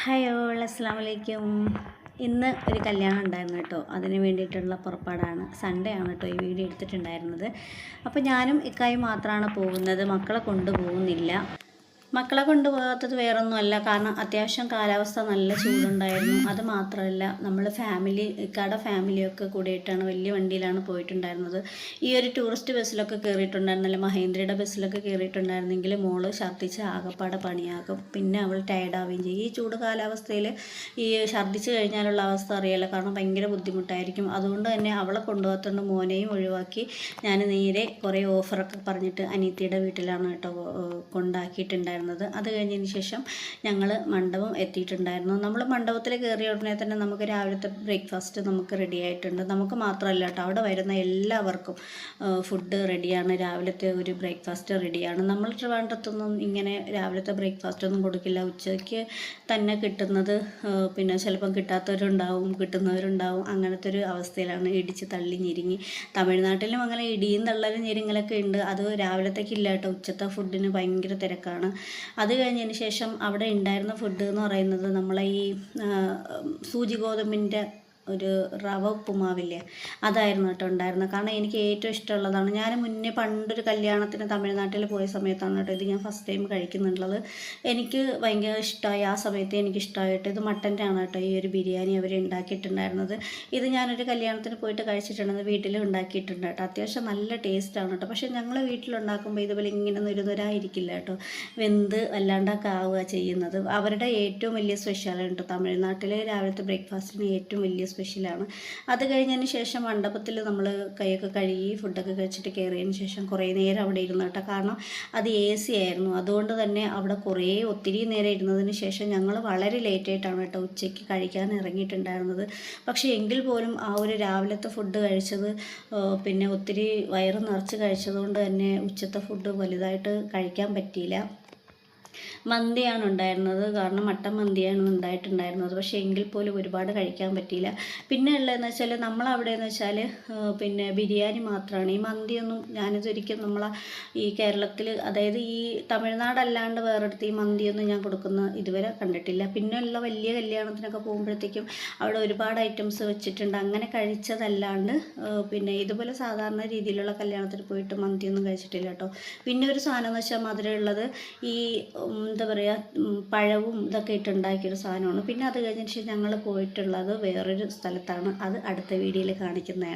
Hi all, അസ്സാം വലൈക്കും. ഇന്ന് ഒരു കല്യാണം ഉണ്ടായിരുന്നു കേട്ടോ. അതിന് വേണ്ടിയിട്ടുള്ള പുറപ്പാടാണ്. സൺഡേ ആണ് കേട്ടോ ഈ വീഡിയോ എടുത്തിട്ടുണ്ടായിരുന്നത്. അപ്പോൾ ഞാനും ഇക്കായും മാത്രമാണ് പോകുന്നത്. മക്കളെ കൊണ്ടുപോകുന്നില്ല. മക്കളെ കൊണ്ടുപോകാത്തത് വേറൊന്നുമല്ല, കാരണം അത്യാവശ്യം കാലാവസ്ഥ നല്ല ചൂടുണ്ടായിരുന്നു. അത് മാത്രമല്ല, നമ്മൾ ഇക്കാടെ ഫാമിലിയൊക്കെ കൂടിയിട്ടാണ് വലിയ വണ്ടിയിലാണ് പോയിട്ടുണ്ടായിരുന്നത്. ഈ ഒരു ടൂറിസ്റ്റ് ബസ്സിലൊക്കെ കയറിയിട്ടുണ്ടായിരുന്നില്ല, മഹേന്ദ്രയുടെ ബസ്സിലൊക്കെ കയറിയിട്ടുണ്ടായിരുന്നെങ്കിൽ മോള് ഛർദ്ദിച്ച് ആകപ്പാടെ പണിയാകും. പിന്നെ അവൾ ടയർഡാവുകയും ചെയ്യും. ഈ ചൂട് കാലാവസ്ഥയിൽ ഈ ഛർദ്ദിച്ച് കഴിഞ്ഞാലുള്ള അവസ്ഥ അറിയാലോ, കാരണം ഭയങ്കര ബുദ്ധിമുട്ടായിരിക്കും. അതുകൊണ്ട് തന്നെ അവളെ കൊണ്ടുപോകാത്തതുകൊണ്ട് മോനെയും ഒഴിവാക്കി ഞാൻ നേരെ കുറേ ഓഫറൊക്കെ പറഞ്ഞിട്ട് അനീത്തിയുടെ വീട്ടിലാണ് കേട്ടോ കൊണ്ടാക്കിയിട്ടുണ്ടായിരുന്നത്. അത് കഴിഞ്ഞതിന് ശേഷം ഞങ്ങൾ മണ്ഡപം എത്തിയിട്ടുണ്ടായിരുന്നു. നമ്മൾ മണ്ഡപത്തിൽ കയറിയ ഉടനെ തന്നെ നമുക്ക് രാവിലത്തെ ബ്രേക്ക്ഫാസ്റ്റ് നമുക്ക് റെഡി ആയിട്ടുണ്ട്. നമുക്ക് മാത്രമല്ല കേട്ടോ, അവിടെ വരുന്ന എല്ലാവർക്കും ഫുഡ് റെഡിയാണ്. രാവിലത്തെ ഒരു ബ്രേക്ക്ഫാസ്റ്റ് റെഡിയാണ്. നമ്മൾ ട്രിവാൻഡ്രത്തൊന്നും ഇങ്ങനെ രാവിലത്തെ ബ്രേക്ക്ഫാസ്റ്റ് ഒന്നും കൊടുക്കില്ല. ഉച്ചയ്ക്ക് തന്നെ കിട്ടുന്നത്, പിന്നെ ചിലപ്പം കിട്ടാത്തവരുണ്ടാവും, കിട്ടുന്നവരുണ്ടാവും. അങ്ങനത്തെ ഒരു അവസ്ഥയിലാണ് ഇടിച്ച് തള്ളി ഞെരുങ്ങി. തമിഴ്നാട്ടിലും അങ്ങനെ ഇടിയും തള്ളലും ഞെരുങ്ങലൊക്കെ ഉണ്ട്. അത് രാവിലത്തേക്കില്ല കേട്ടോ. ഉച്ചത്തെ ഫുഡിന് ഭയങ്കര തിരക്കാണ്. അത് കഴിഞ്ഞതിന് ശേഷം അവിടെ ഉണ്ടായിരുന്ന ഫുഡ് എന്ന് പറയുന്നത് നമ്മളെ ഈ സൂചി ഗോതമ്പിൻ്റെ ഒരു റവ ഉപ്പുമാവില്ലേ, അതായിരുന്നു കേട്ടോ ഉണ്ടായിരുന്നത്. കാരണം എനിക്ക് ഏറ്റവും ഇഷ്ടമുള്ളതാണ്. ഞാൻ മുന്നേ പണ്ടൊരു കല്യാണത്തിന് തമിഴ്നാട്ടിൽ പോയ സമയത്താണ് കേട്ടോ ഇത് ഞാൻ ഫസ്റ്റ് ടൈം കഴിക്കുന്നുള്ളത്. എനിക്ക് ഭയങ്കര ഇഷ്ടമായി. ആ സമയത്ത് എനിക്ക് ഇഷ്ടമായിട്ട്. ഇത് മട്ടൻ്റെ ആണ് കേട്ടോ ഈ ഒരു ബിരിയാണി അവർ ഉണ്ടാക്കിയിട്ടുണ്ടായിരുന്നത്. ഇത് ഞാനൊരു കല്യാണത്തിന് പോയിട്ട് കഴിച്ചിട്ടുണ്ടെന്ന് വീട്ടിൽ ഉണ്ടാക്കിയിട്ടുണ്ട് കേട്ടോ. അത്യാവശ്യം നല്ല ടേസ്റ്റാണ് കേട്ടോ. പക്ഷേ ഞങ്ങൾ വീട്ടിലുണ്ടാക്കുമ്പോൾ ഇതുപോലെ ഇങ്ങനെ നുരുന്നുരായിരിക്കില്ല കേട്ടോ, വെന്ത് അല്ലാണ്ടൊക്കെ ആവുക ചെയ്യുന്നത്. അവരുടെ ഏറ്റവും വലിയ സ്പെഷ്യലാണ് കേട്ടോ. തമിഴ്നാട്ടിലെ രാവിലത്തെ ബ്രേക്ക്ഫാസ്റ്റിന് ഏറ്റവും വലിയ സ്പെഷ്യലാണ്. അത് കഴിഞ്ഞതിന് ശേഷം മണ്ഡപത്തിൽ നമ്മൾ കൈയൊക്കെ കഴുകി ഫുഡൊക്കെ കഴിച്ചിട്ട് കയറിയതിന് ശേഷം കുറേ നേരം അവിടെ ഇരുന്നു കേട്ടോ. കാരണം അത് AC ആയിരുന്നു. അതുകൊണ്ട് തന്നെ അവിടെ ഒത്തിരി നേരം ഇരുന്നതിന് ശേഷം ഞങ്ങൾ വളരെ ലേറ്റായിട്ടാണ് കേട്ടോ ഉച്ചയ്ക്ക് കഴിക്കാൻ ഇറങ്ങിയിട്ടുണ്ടായിരുന്നത്. പക്ഷേ എങ്കിൽ പോലും ആ ഒരു രാവിലത്തെ ഫുഡ് കഴിച്ചത്, പിന്നെ ഒത്തിരി വയറ് നിറച്ച് കഴിച്ചതുകൊണ്ട് തന്നെ ഉച്ചത്തെ ഫുഡ് വലുതായിട്ട് കഴിക്കാൻ പറ്റിയില്ല. മന്തിയാണ് ഉണ്ടായിരുന്നത്, കാരണം മട്ടൻ മന്തിയാണ് ഉണ്ടായിട്ടുണ്ടായിരുന്നത്. പക്ഷേ എങ്കിൽ പോലും ഒരുപാട് കഴിക്കാൻ പറ്റിയില്ല. പിന്നെ ഉള്ളതെന്ന് വെച്ചാൽ നമ്മളവിടെയെന്ന് വെച്ചാൽ പിന്നെ ബിരിയാണി മാത്രമാണ്. ഈ മന്തിയൊന്നും ഞാനിതൊരിക്കലും ഈ കേരളത്തിൽ, അതായത് ഈ തമിഴ്നാടല്ലാണ്ട് വേറെടുത്ത് ഈ മന്തിയൊന്നും ഞാൻ ഇതുവരെ കണ്ടിട്ടില്ല. പിന്നെ ഉള്ള വലിയ കല്യാണത്തിനൊക്കെ പോകുമ്പോഴത്തേക്കും അവിടെ ഒരുപാട് ഐറ്റംസ് വെച്ചിട്ടുണ്ട്. അങ്ങനെ കഴിച്ചതല്ലാണ്ട് പിന്നെ ഇതുപോലെ സാധാരണ രീതിയിലുള്ള കല്യാണത്തിന് പോയിട്ട് മന്തിയൊന്നും കഴിച്ചിട്ടില്ല കേട്ടോ. പിന്നെ ഒരു സാധനം എന്ന് വെച്ചാൽ മധുരമുള്ളത്, ഈ എന്താ പറയുക, പഴവും ഇതൊക്കെ ഇട്ടുണ്ടാക്കിയൊരു സാധനമാണ്. പിന്നെ അത് കഴിഞ്ഞിട്ട് ഞങ്ങൾ പോയിട്ടുള്ളത് വേറൊരു സ്ഥലത്താണ്. അത് അടുത്ത വീഡിയോയിൽ കാണിക്കുന്നതാണ്.